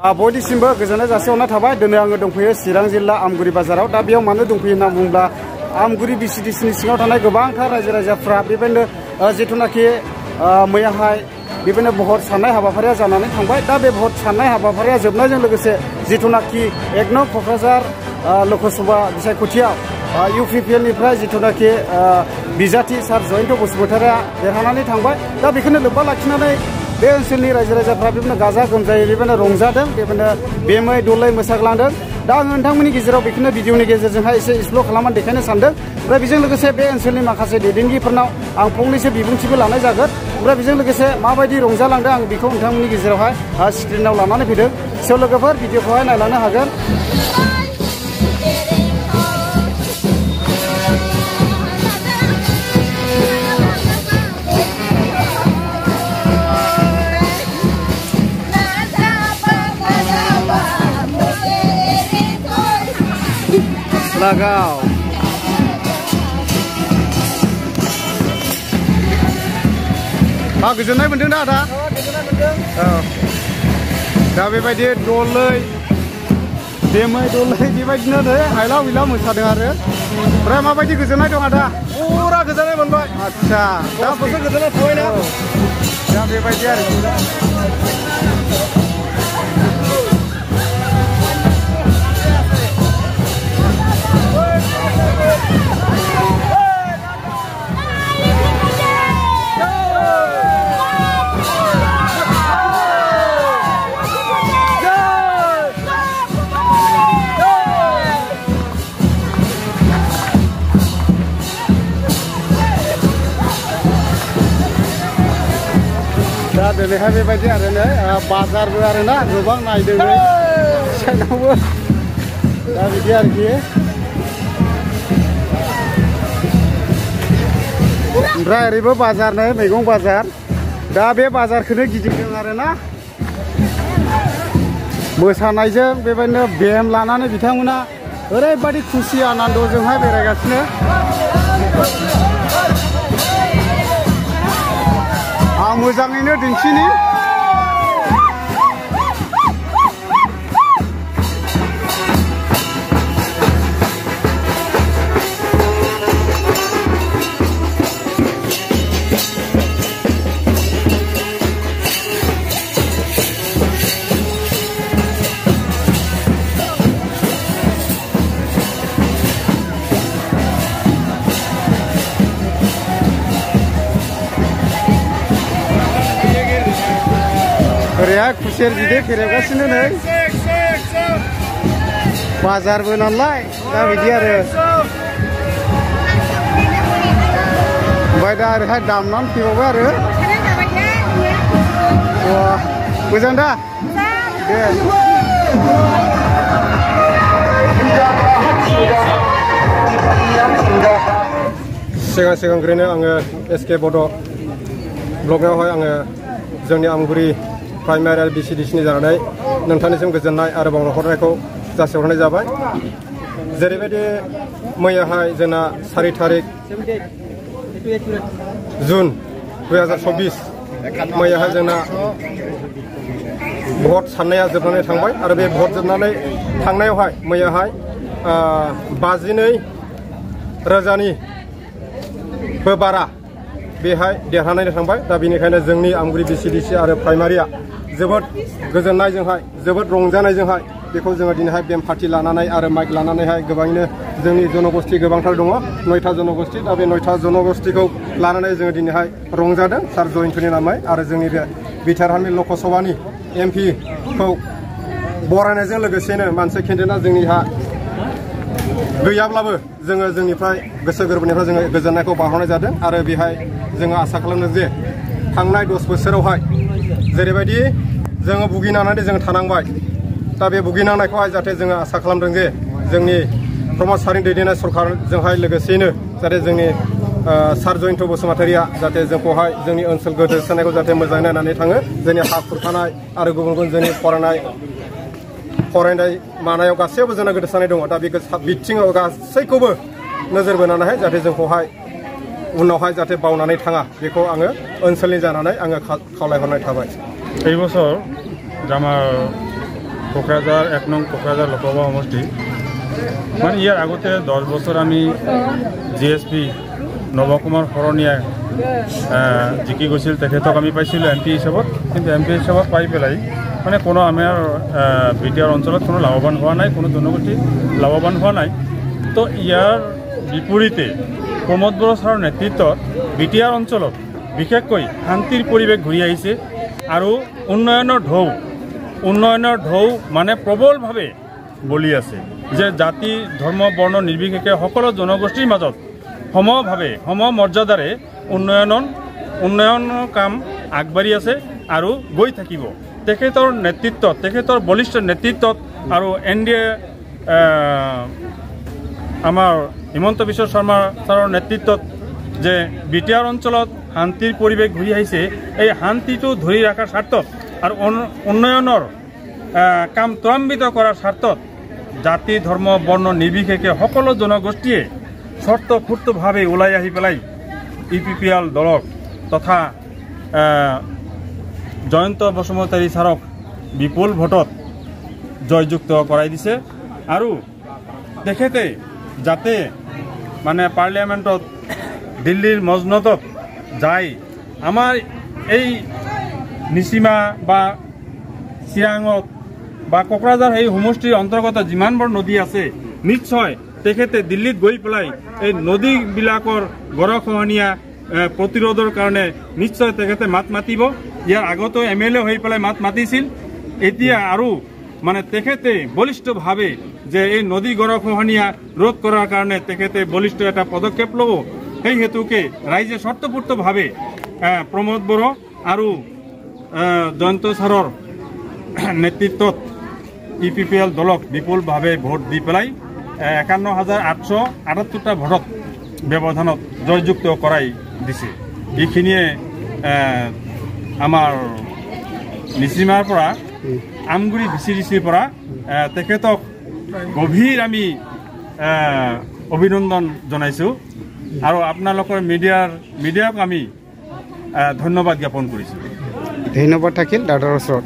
बयनिसिमबो गोजोननाय जासिहरनाय थाबाय। दिनै आङो दंफैयो चिरां जिल्ला आमगुरि बाजाराव। दा बेयाव मानो दंफैयो होनना बुङोब्ला आमगुरि बिसिडिसिनि सिङाव थानाय गोबांथार रायजो राजाफ्रा बेबायदिनो जिथुनाखि मैयाहाय बेबायदिनो भट साननाय हाबाफारिया जानानै थांबाय। दा बे भट साननाय हाबाफारिया जोबनायजों लोगोसे जिथुनाखि 1 नं क'क्राझार लकसभा बिसायख'थियाव UPPLनिफ्राय जिथुनाखि बिजाथि सार जयन्त बसुमतारिया देरहानानै थांबाय। दा बेखौनो लोब्बा लाखिनानै बे ओनसोलनि रायजो राजाफ्रा बेबायदिनो गाजा गोमजायै बेबायदिनो रंजादों, बेबायदिनो बेमै दलै मोसाग्लांदों। दा आङो नोंथांमोननि गेजेराव बेखौनो भिडिअनि गेजेरजोंहाय एसे एक्सप्ल'र खालामनानै देखायनो सानदों। ओमफ्राय बेजों लोगोसे बे ओनसोलनि माखासे दैदेनगिरिफोरनाव आं फंनैसो बिबुंथिबो लानाय जागोन। ओमफ्राय बेजों लोगोसे माबायदि रंजालांदों आं बेखौ नोंथांमोननि गेजेरावहाय स्क्रिनाव लानानै फैदों। स' लोगोफोर भिडिअखौहाय नायलांनो हागोन। Lagaw. गोजोननाय मोनदों ना आदा? गोजोननाय मोनदों। दा बेबायदि दलै बेमै दलै बेबायदिनो नै हायला हुइला मोसादों आरो। ओमफ्राय माबायदि गोजोननाय दं आदा? पुरा गोजोननाय मोनबाय। आच्छा दा बोसोर गोजोननाय थाबायना? दा बेबायदि आरोखि। दिनैहाय बेबायदि आरो नै बाजारबो आरो ना गोबां नायदों साइडआवबो। दा बिदि आरोखि। ओमफ्राय ओरैबो बाजार नै मैगं बाजार। दा बे बाजारखौनो गिदिंदों आरो ना। मोसानायजों बेबायदिनो बेम लानानै बिथांमोना ओरैबायदि खुसि आनन्दजोंहाय बेरायगासिनो। आं मोजाङैनो दिन्थिनि। ओरैहाय खुसेर बिदै फेरेबगासिनो नै बाजारबो नालाय। दा बिदि आरो। ओमफ्राय दा ओरैहाय दामनानै फैबावबाय आरो। मोजां दा? दे। सिगांग्रोनो आङो SK बड' ब्लगावहाय आङो जोंनि आमगुरि प्राइमारि आरो BCDCनि जानानै नोंथांनिसिम गोजोननाय आरो बावहरनायखौ जासिहरनाय जाबाय। जेरैबायदि मैयाहाय जोंना 4 तारिख जुन 2024 मैयाहाय जोंना भट साननाया जोबनानै थांबाय। आरो बे भट जोबनानै थांनायावहाय मैयाहाय 52,000निबो बारा बेहाय देरहानानै थांबाय। दा बेनिखायनो जोंनि आमगुरि BCDC आरो प्राइमारिया जोबोद गोजोननायजोंहाय जोबोद रंजानायजोंहाय बेखौ जोङो दिनैहाय बेम पार्टि लानानै आरो माइक लानानैहाय गोबाङैनो जोंनि जनगोष्ठी गोबांथार दङ, 9था जनगोष्ठी। दा बे 9था जनगोष्ठीखौ लानानै जोङो दिनैहाय रंजादों सार जयन्तनि नामै। आरो जोंनि बे बिथारहामि लकसभानि MP खौ बरायनायजों लोगोसेनो मोनसे केन्डिडेटआ जोंनिहा गैयाब्लाबो जोङो जोंनिफ्राय गोसो गोरबोनिफ्राय जोङो गोजोननायखौ बारहरनाय जादों। आरो बेहाय जोङो आसा खालामदों जे थांनाय 10 बोसोरावहाय जेरैबायदि जोङो भुगिनांनानै जोङो थानांबाय। दा बे भुगिनांनायखौहाय जाहाथे जोङो आसा खालामदों जे जोंनि प्रमद सारनि दैदेननाय सरकारजोंहाय लोगोसेयैनो जाहाथे जोंनि सार जयन्त बसुमतारिया जाहाथे जोंखौहाय जोंनि ओनसोल गोदोसोनायखौ जाहाथे मोजाङै नायनानै थाङो। जोंनि हा खुरखानाय आरो गुबुन गुबुन जोंनि फरायनाय मानायाव गासैयावबो जोंना गोदोसोनाय दङ। दा बे बिथिङाव गासैखौबो नोजोर बोनानैहाय जाहाथे जोंखौहाय उनावहाय जाहाथे बावनानै थाङा बेखौ आङो ओनसोलनि जानानै आङो खावलायहरनाय थाबाय। এই বছর আমার কোকৰাঝাৰ 1 নং কোকৰাঝাৰ লোকসভা সমষ্টি মানে ইয়াৰ আগতে 10 বছৰ আমি জিএসপি নৱকুমাৰ শৰণীয়া জিকি গৈছিল তেখেতক আমি পাইছিলোঁ এমপি হিচাপত কিন্তু এমপি হিচাপত পাই পেলাই মানে কোনো আমাৰ বিটিআৰ অঞ্চলত কোনো লাভৱান হোৱা নাই কোনো জনগোষ্ঠী লাভৱান হোৱা নাই তো ইয়াৰ বিপৰীতে প্ৰমোদ বড়ো ছাৰৰ নেতৃত্বত বিটিআৰ অঞ্চলত বিশেষকৈ শান্তিৰ পৰিৱেশ ঘূৰি আহিছে আৰু উন্নয়নৰ ঢৌ মানে প্ৰবলভাৱে বলি আছে যে জাতি ধৰ্ম বৰ্ণ নিৰ্বিশেষে সকলো জনগোষ্ঠীৰ মাজত সমভাৱে সমমৰ্যাদাৰে উন্নয়নৰ কাম আগবাঢ়ি আছে আৰু গৈ থাকিব তেখেতৰ নেতৃত্বত তেখেতৰ বলিষ্ঠ নেতৃত্বত আৰু এনডিএ আমাৰ হিমন্ত বিশ্ব শৰ্মা ছাৰৰ নেতৃত্বত যে বিটিআৰ অঞ্চলত শান্তিৰ পৰিৱেশ ঘূৰি আহিছে এই শান্তিটো ধৰি ৰখাৰ স্বাৰ্থত আৰু উন্নয়নৰ কাম ত্বৰান্বিত কৰাৰ স্বাৰ্থত জাতি ধৰ্ম বৰ্ণ নিৰ্বিশেষে সকলো জনগোষ্ঠীয়ে স্বতঃস্ফূৰ্তভাৱে ওলাই আহি পেলাই ইউপিপিএল দলক তথা জয়ন্ত বসুমতাৰী ছাৰক বিপুল ভোটত জয়যুক্ত কৰাই দিছে আৰু তেখেতে যাতে মানে পাৰ্লিয়ামেণ্টত দিল্লীৰ মজনতত যাই আমাৰ এই নিচিমা বা চিৰাঙত বা কোকৰাঝাৰ এই সমষ্টিৰ অন্তৰ্গত যিমানবোৰ নদী আছে নিশ্চয় তেখেতে দিল্লীত গৈ পেলাই এই নদীবিলাকৰ গৰাখহনীয়া প্ৰতিৰোধৰ কাৰণে নিশ্চয় তেখেতে মাত মাতিব ইয়াৰ আগতো এমএলএ হৈ পেলাই মাত মাতিছিল এতিয়া আৰু মানে তেখেতে বলিষ্ঠভাৱে যে এই নদী গৰাখহনীয়া ৰোধ কৰাৰ কাৰণে তেখেতে বলিষ্ঠ এটা পদক্ষেপ ল'ব সেই হেতুকে ৰাইজে স্বতঃস্ফূৰ্তভাৱে প্ৰমোদ বড়ো আৰু জয়ন্ত ছাৰৰ নেতৃত্বত ইউপিপিএল দলক বিপুলভাৱে ভোট দি পেলাই 51,878টা ভোটত ব্যৱধানত জয়যুক্ত কৰাই দিছে এইখিনিয়ে আমাৰ নিচিমাৰ পৰা আমগুৰি ভিচিডিচিৰ পৰা তেখেতক গভীৰ আমি অভিনন্দন জনাইছোঁ আৰু আপোনালোকৰ মিডিয়াক আমি ধন্যবাদ জ্ঞাপন কৰিছোঁ ধন্যবাদ থাকিল দাদাৰ ওচৰত